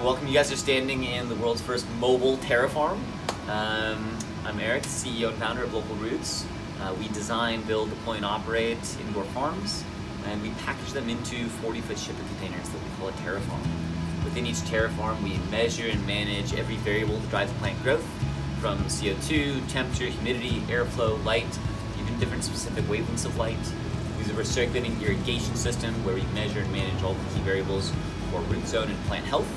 Welcome. You guys are standing in the world's first mobile terraform. I'm Eric, CEO and founder of Local Roots. We design, build, deploy, and operate indoor farms, and we package them into 40-foot shipping containers that we call a terraform. Within each terraform, we measure and manage every variable that drives plant growth, from CO2, temperature, humidity, airflow, light, even different specific wavelengths of light. We use a recirculating irrigation system where we measure and manage all the key variables for root zone and plant health,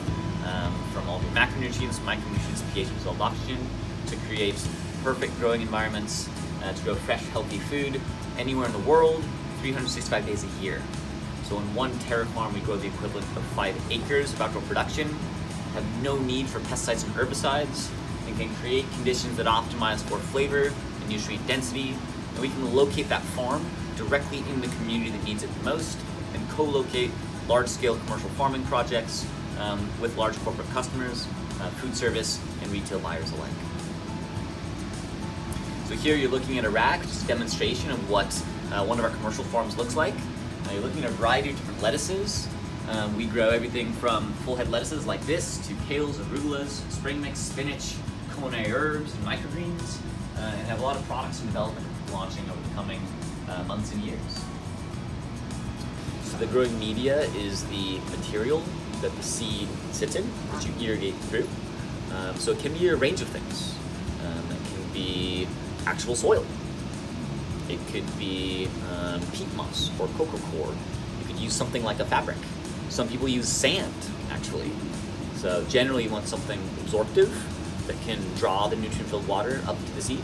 from all the macronutrients, micronutrients, pH, and dissolved oxygen, to create perfect growing environments to grow fresh, healthy food anywhere in the world, 365 days a year. So in one terraform, we grow the equivalent of 5 acres of outdoor production, have no need for pesticides and herbicides, and can create conditions that optimize for flavor and nutrient density. And we can locate that farm directly in the community that needs it the most, and co-locate large-scale commercial farming projects with large corporate customers, food service, and retail buyers alike. So here you're looking at a rack, just a demonstration of what one of our commercial farms looks like. You're looking at a variety of different lettuces. We grow everything from full head lettuces like this to kales, arugulas, spring mix, spinach, culinary herbs, and microgreens, and have a lot of products in development launching over the coming months and years. So the growing media is the material that the seed sits in, that you irrigate through. So it can be a range of things. It can be actual soil. It could be peat moss or cocoa core. You could use something like a fabric. Some people use sand, actually. So generally you want something absorptive that can draw the nutrient-filled water up to the seed,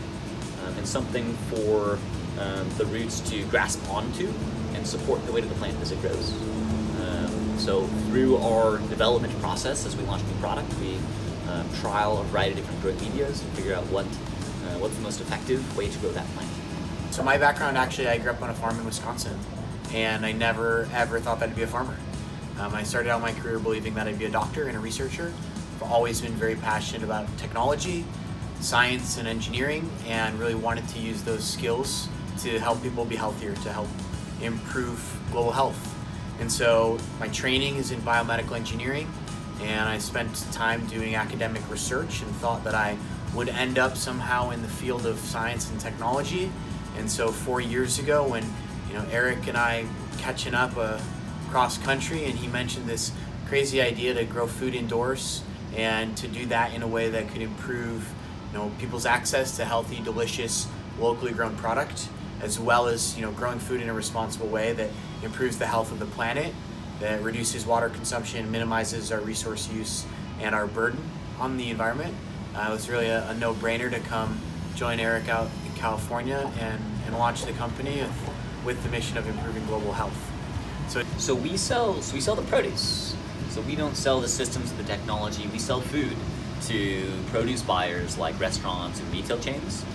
and something for the roots to grasp onto and support the weight of the plant as it grows. So through our development process, as we launch a new product, we trial a variety of different growing medias and figure out what's the most effective way to grow that plant. So my background, actually, I grew up on a farm in Wisconsin, and I never ever thought that I'd be a farmer. I started out my career believing that I'd be a doctor and a researcher. I've always been very passionate about technology, science, and engineering, and really wanted to use those skills to help people be healthier, to help improve global health. And so my training is in biomedical engineering, and I spent time doing academic research and thought that I would end up somehow in the field of science and technology. And so 4 years ago, when Eric and I catching up across country, and he mentioned this crazy idea to grow food indoors and to do that in a way that could improve people's access to healthy, delicious, locally grown product, as well as growing food in a responsible way that improves the health of the planet, that reduces water consumption, minimizes our resource use and our burden on the environment. It was really a no-brainer to come join Eric out in California and launch the company with the mission of improving global health. So we sell the produce. So we don't sell the systems or the technology. We sell food to produce buyers like restaurants and retail chains.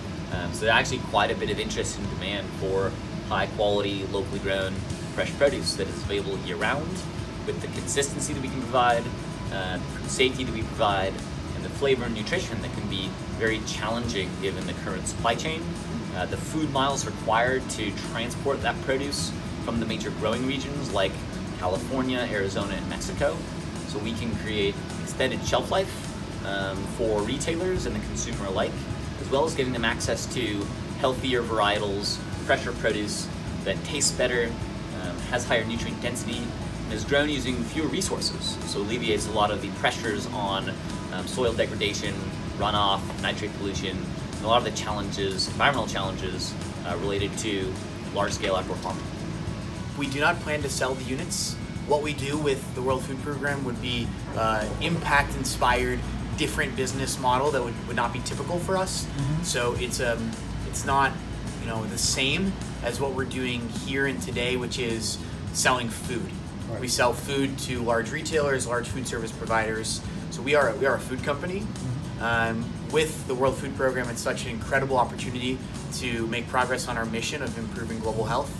So there's actually quite a bit of interest and demand for high quality, locally grown, fresh produce that is available year round, with the consistency that we can provide, the safety that we provide, and the flavor and nutrition that can be very challenging given the current supply chain. The food miles required to transport that produce from the major growing regions like California, Arizona, and Mexico. So we can create extended shelf life for retailers and the consumer alike, as well as giving them access to healthier varietals, fresher produce that tastes better, has higher nutrient density, and is grown using fewer resources. So alleviates a lot of the pressures on soil degradation, runoff, nitrate pollution, and a lot of the challenges, environmental challenges related to large-scale outdoor farming. We do not plan to sell the units. What we do with the World Food Program would be impact-inspired, different business model that would not be typical for us. Mm-hmm. So it's not the same as what we're doing here and today, which is selling food. Right. We sell food to large retailers, large food service providers. So we are a food company. Mm-hmm. With the World Food Program, it's such an incredible opportunity to make progress on our mission of improving global health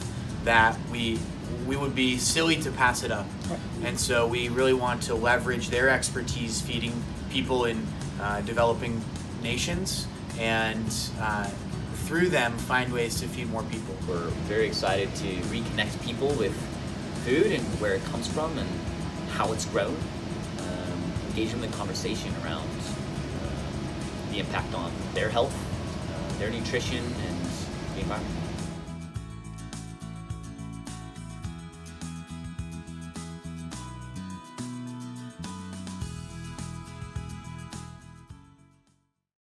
that we would be silly to pass it up. Right. And so we really want to leverage their expertise feeding people in developing nations, and through them find ways to feed more people. We're very excited to reconnect people with food and where it comes from and how it's grown. engage them in conversation around the impact on their health, their nutrition, and the environment.